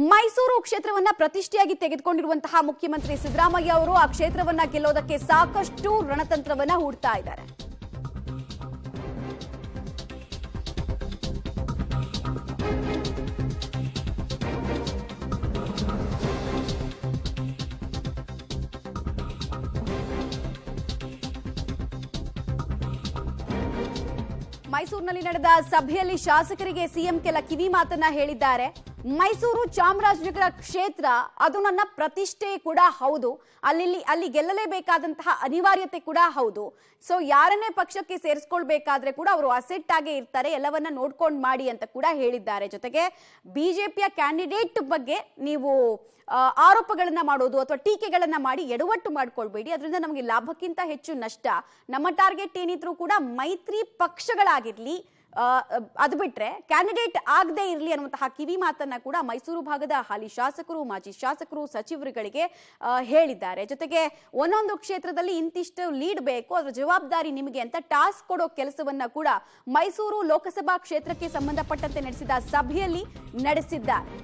ಮೈಸೂರು ಕ್ಷೇತ್ರವನ್ನ ಪ್ರತಿಷ್ಠೆಯಾಗಿ ತೆಗೆದುಕೊಂಡಿರುವಂತಹ ಮುಖ್ಯಮಂತ್ರಿ ಸಿದ್ದರಾಮಯ್ಯ ಅವರು ಆ ಕ್ಷೇತ್ರವನ್ನ ಗೆಲ್ಲೋದಕ್ಕೆ ಸಾಕಷ್ಟು ರಣತಂತ್ರವನ್ನ ಹೂಡ್ತಾ ಇದ್ದಾರೆ. ಮೈಸೂರಿನಲ್ಲಿ ನಡೆದ ಸಭೆಯಲ್ಲಿ ಶಾಸಕರಿಗೆ ಸಿಎಂ ಕೆಲ ಕಿವಿ ಮಾತನ್ನ ಹೇಳಿದ್ದಾರೆ. ಮೈಸೂರು ಚಾಮರಾಜನಗರ ಕ್ಷೇತ್ರ ಅದು ನನ್ನ ಪ್ರತಿಷ್ಠೆ ಕೂಡ ಹೌದು, ಅಲ್ಲಿ ಗೆಲ್ಲಲೇಬೇಕಾದಂತಹ ಅನಿವಾರ್ಯತೆ ಕೂಡ ಹೌದು. ಸೊ ಯಾರನ್ನೇ ಪಕ್ಷಕ್ಕೆ ಸೇರಿಸ್ಕೊಳ್ಬೇಕಾದ್ರೆ ಕೂಡ ಅವರು ಅಸೆಟ್ ಆಗೇ ಇರ್ತಾರೆ, ಎಲ್ಲವನ್ನ ನೋಡ್ಕೊಂಡು ಮಾಡಿ ಅಂತ ಕೂಡ ಹೇಳಿದ್ದಾರೆ. ಜೊತೆಗೆ ಬಿಜೆಪಿಯ ಕ್ಯಾಂಡಿಡೇಟ್ ಬಗ್ಗೆ ನೀವು ಆರೋಪಗಳನ್ನ ಮಾಡೋದು ಅಥವಾ ಟೀಕೆಗಳನ್ನ ಮಾಡಿ ಎಡವಟ್ಟು ಮಾಡ್ಕೊಳ್ಬೇಡಿ, ಅದರಿಂದ ನಮಗೆ ಲಾಭಕ್ಕಿಂತ ಹೆಚ್ಚು ನಷ್ಟ. ನಮ್ಮ ಟಾರ್ಗೆಟ್ ಏನಿದ್ರು ಕೂಡ ಮೈತ್ರಿ ಪಕ್ಷಗಳಾಗಿರ್ಲಿ, ಅದು ಬಿಟ್ರೆ ಕ್ಯಾಂಡಿಡೇಟ್ ಆಗದೆ ಇರಲಿ ಅನ್ನುವಂತಹ ಕಿವಿ ಮಾತನ್ನ ಕೂಡ ಮೈಸೂರು ಭಾಗದ ಹಾಲಿ ಶಾಸಕರು, ಮಾಜಿ ಶಾಸಕರು, ಸಚಿವರುಗಳಿಗೆ ಹೇಳಿದ್ದಾರೆ. ಜೊತೆಗೆ ಒಂದೊಂದು ಕ್ಷೇತ್ರದಲ್ಲಿ ಇಂತಿಷ್ಟು ಲೀಡ್ ಬೇಕು, ಅದರ ಜವಾಬ್ದಾರಿ ನಿಮಗೆ ಅಂತ ಟಾಸ್ಕ್ ಕೊಡೋ ಕೆಲಸವನ್ನ ಕೂಡ ಮೈಸೂರು ಲೋಕಸಭಾ ಕ್ಷೇತ್ರಕ್ಕೆ ಸಂಬಂಧಪಟ್ಟಂತೆ ನಡೆಸಿದ ಸಭೆಯಲ್ಲಿ ನಡೆಸಿದ್ದಾರೆ.